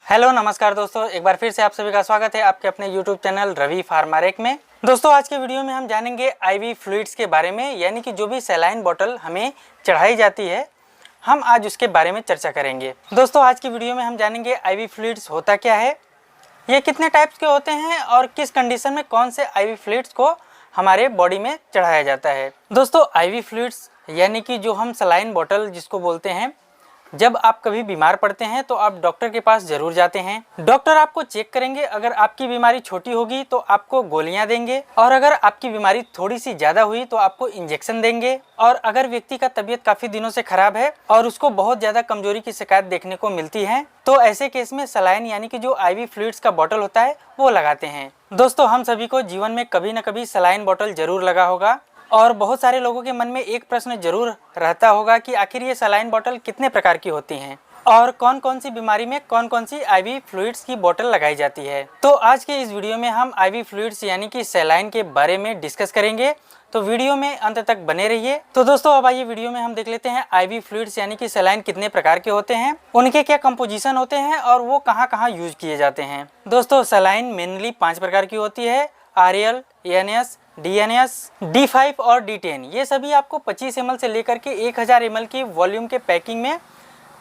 Hello नमस्कार दोस्तों, एक बार फिर से आप सभी का स्वागत है आपके अपने यूट्यूब चैनल रवि फार्मारेक में। दोस्तों आज के वीडियो में हम जानेंगे आईवी फ्लूइड्स के बारे में, यानी कि जो भी सलाइन बोतल हमें चढ़ाई जाती है हम आज उसके बारे में चर्चा करेंगे। दोस्तों आज की वीडियो में हम जानेंगे आईवी फ्लूइड्स होता क्या है, ये कितने टाइप्स के होते हैं और किस कंडीशन में कौन से आईवी फ्लूइड्स को हमारे बॉडी में चढ़ाया जाता है। दोस्तों आईवी फ्लूइड्स यानी कि जो हम सलाइन बोतल जिसको बोलते हैं, जब आप कभी बीमार पड़ते हैं तो आप डॉक्टर के पास जरूर जाते हैं। डॉक्टर आपको चेक करेंगे, अगर आपकी बीमारी छोटी होगी तो आपको गोलियां देंगे और अगर आपकी बीमारी थोड़ी सी ज़्यादा हुई तो आपको इंजेक्शन देंगे। और अगर व्यक्ति का तबीयत काफ़ी दिनों से खराब है और उसको बहुत ज़्यादा कमजोरी की शिकायत देखने को मिलती है तो ऐसे केस में सलाइन यानी कि जो आईवी फ्लूइड्स का बॉटल होता है वो लगाते हैं। दोस्तों हम सभी को जीवन में कभी न कभी सलाइन बॉटल जरूर लगा होगा और बहुत सारे लोगों के मन में एक प्रश्न जरूर रहता होगा कि आखिर ये सलाइन बोतल कितने प्रकार की होती हैं और कौन कौन सी बीमारी में कौन कौन सी आईवी फ्लूइड्स की बोतल लगाई जाती है। तो आज के इस वीडियो में हम आईवी फ्लूइड्स यानी कि सलाइन के बारे में डिस्कस करेंगे, तो वीडियो में अंत तक बने रहिए। तो दोस्तों अब आइए वीडियो में हम देख लेते हैं आईवी फ्लूइड्स यानी कि सलाइन कितने प्रकार के होते हैं, उनके क्या कंपोजिशन होते हैं और वो कहाँ कहाँ यूज किए जाते हैं। दोस्तों सलाइन मेनली 5 प्रकार की होती है, आरएल, एएनएस, डीएनएस, D5 और D10। ये सभी आपको 25 ml से लेकर के 1000 ml की वॉल्यूम के पैकिंग में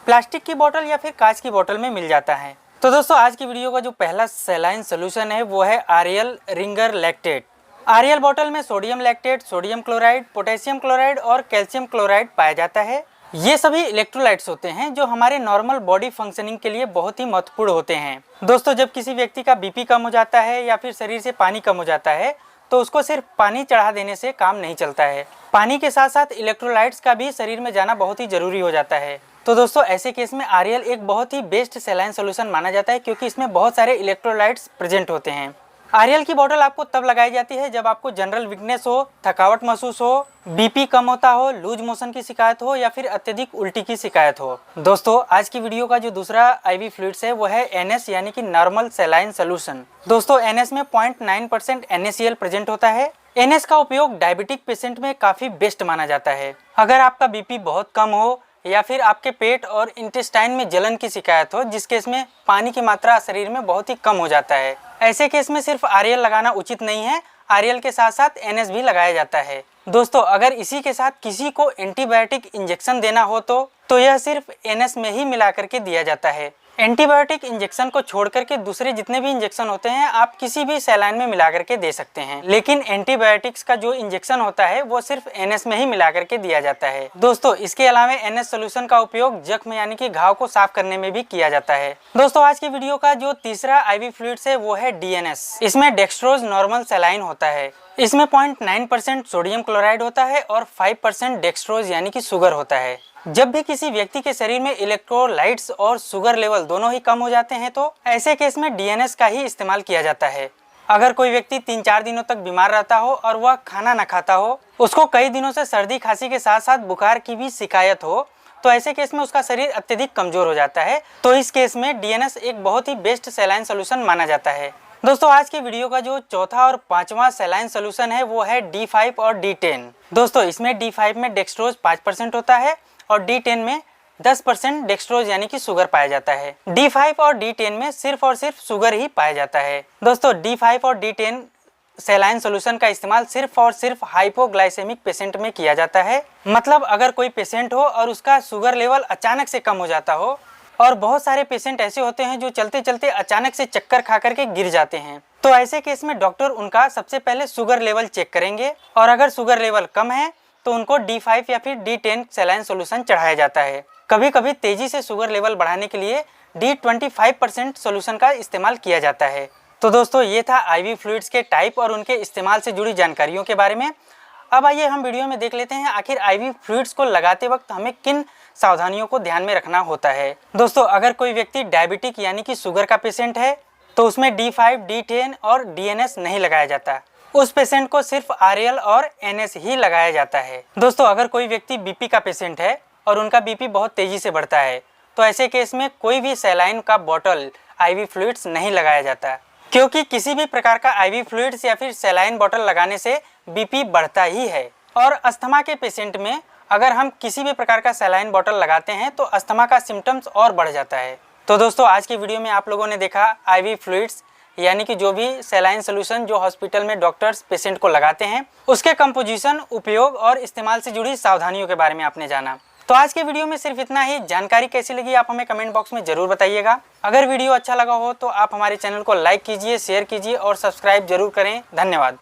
प्लास्टिक की बोतल या फिर कांच की बोतल में मिल जाता है। तो दोस्तों आज की वीडियो का जो पहला सलाइन सोल्यूशन है वो है आरएल रिंगर लैक्टेट। आरएल बोतल में sodium lactate, sodium chloride, potassium chloride और कैल्शियम क्लोराइड पाया जाता है। ये सभी इलेक्ट्रोलाइट्स होते हैं जो हमारे नॉर्मल बॉडी फंक्शनिंग के लिए बहुत ही महत्वपूर्ण होते हैं। दोस्तों जब किसी व्यक्ति का बीपी कम हो जाता है या फिर शरीर से पानी कम हो जाता है तो उसको सिर्फ पानी चढ़ा देने से काम नहीं चलता है, पानी के साथ साथ इलेक्ट्रोलाइट्स का भी शरीर में जाना बहुत ही जरूरी हो जाता है। तो दोस्तों ऐसे केस में आरएल एक बहुत ही बेस्ट सलाइन सोल्यूशन माना जाता है क्योंकि इसमें बहुत सारे इलेक्ट्रोलाइट्स प्रेजेंट होते हैं। आरएल की बोतल आपको तब लगाई जाती है जब आपको जनरल वीकनेस हो, थकावट महसूस हो, बीपी कम होता हो, लूज मोशन की शिकायत हो या फिर अत्यधिक उल्टी की शिकायत हो। दोस्तों आज की वीडियो का जो दूसरा आईवी फ्लूइड्स है वो है एनएस यानी कि नॉर्मल सलाइन सोल्यूशन। दोस्तों एनएस में 0.9% NaCl प्रेजेंट होता है। एनएस का उपयोग डायबिटिक पेशेंट में काफी बेस्ट माना जाता है। अगर आपका बीपी बहुत कम हो या फिर आपके पेट और इंटेस्टाइन में जलन की शिकायत हो, जिस केस में पानी की मात्रा शरीर में बहुत ही कम हो जाता है, ऐसे केस में सिर्फ आरएल लगाना उचित नहीं है, आरएल के साथ साथ एनएस भी लगाया जाता है। दोस्तों अगर इसी के साथ किसी को एंटीबायोटिक इंजेक्शन देना हो तो यह सिर्फ एनएस में ही मिला करके दिया जाता है। एंटीबायोटिक इंजेक्शन को छोड़ करके दूसरे जितने भी इंजेक्शन होते हैं आप किसी भी सलाइन में मिला करके दे सकते हैं, लेकिन एंटीबायोटिक्स का जो इंजेक्शन होता है वो सिर्फ एनएस में ही मिला करके दिया जाता है। दोस्तों इसके अलावा एनएस सोल्यूशन का उपयोग जख्म यानी कि घाव को साफ करने में भी किया जाता है। दोस्तों आज की वीडियो का जो तीसरा आईवी फ्लूइड्स है वो है डीएनएस। इसमें डेक्सट्रोज नॉर्मल सलाइन होता है। इसमें 0.9% सोडियम क्लोराइड होता है और 5% डेक्सट्रोज यानी कि शुगर होता है। जब भी किसी व्यक्ति के शरीर में इलेक्ट्रोलाइट्स और शुगर लेवल दोनों ही कम हो जाते हैं तो ऐसे केस में डीएनएस का ही इस्तेमाल किया जाता है। अगर कोई व्यक्ति 3-4 दिनों तक बीमार रहता हो और वह खाना न खाता हो, उसको कई दिनों से सर्दी खांसी के साथ साथ बुखार की भी शिकायत हो, तो ऐसे केस में उसका शरीर अत्यधिक कमजोर हो जाता है। तो इस केस में डीएनएस एक बहुत ही बेस्ट सलाइन सोल्यूशन माना जाता है। दोस्तों आज के वीडियो का जो चौथा और पांचवा सलाइन सोल्यूशन है वो है D5 और D10। दोस्तों इसमें D5 में डेक्सट्रोज 5% होता है और D10 में 10% डेक्सट्रोज यानी कि शुगर पाया जाता है। D5 और D10 में सिर्फ और सिर्फ शुगर ही पाया जाता है। दोस्तों D5 और D10 सलाइन सोल्यूशन का इस्तेमाल सिर्फ और सिर्फ हाइपोग्लाइसेमिक पेशेंट में किया जाता है। मतलब अगर कोई पेशेंट हो और उसका शुगर लेवल अचानक से कम हो जाता हो, और बहुत सारे पेशेंट ऐसे होते हैं जो चलते चलते अचानक से चक्कर खा करके गिर जाते हैं, तो ऐसे केस में डॉक्टर उनका सबसे पहले शुगर लेवल चेक करेंगे और अगर शुगर लेवल कम है तो उनको D5 या फिर D10 सलाइन सोल्यूशन चढ़ाया जाता है। कभी कभी तेजी से शुगर लेवल बढ़ाने के लिए D25% सोल्यूशन का इस्तेमाल किया जाता है। तो दोस्तों ये था आईवी फ्लूइड्स के टाइप और उनके इस्तेमाल से जुड़ी जानकारियों के बारे में। अब आइए हम वीडियो में देख लेते हैं आखिर आईवी फ्लूइड्स को लगाते वक्त हमें किन सावधानियों को ध्यान में रखना होता है। दोस्तों अगर कोई व्यक्ति डायबिटिक यानी कि शुगर का पेशेंट है तो उसमें D5, D10 और DNS नहीं लगाया जाता, उस पेशेंट को सिर्फ आरएल और एनएस ही लगाया जाता है। दोस्तों अगर कोई व्यक्ति बीपी का पेशेंट है और उनका बीपी बहुत तेजी से बढ़ता है तो ऐसे केस में कोई भी सलाइन का बॉटल आईवी फ्लूइड्स नहीं लगाया जाता, क्योंकि किसी भी प्रकार का आईवी फ्लूइड्स या फिर सलाइन बॉटल लगाने से बीपी बढ़ता ही है। और अस्थमा के पेशेंट में अगर हम किसी भी प्रकार का सलाइन बॉटल लगाते हैं तो अस्थमा का सिम्टम्स और बढ़ जाता है। तो दोस्तों आज की वीडियो में आप लोगों ने देखा आईवी फ्लूइड्स यानी कि जो भी सलाइन सोल्यूशन जो हॉस्पिटल में डॉक्टर्स पेशेंट को लगाते हैं उसके कंपोजिशन, उपयोग और इस्तेमाल से जुड़ी सावधानियों के बारे में आपने जाना। तो आज के वीडियो में सिर्फ इतना ही। जानकारी कैसी लगी आप हमें कमेंट बॉक्स में जरूर बताइएगा। अगर वीडियो अच्छा लगा हो तो आप हमारे चैनल को लाइक कीजिए, शेयर कीजिए और सब्सक्राइब जरूर करें। धन्यवाद।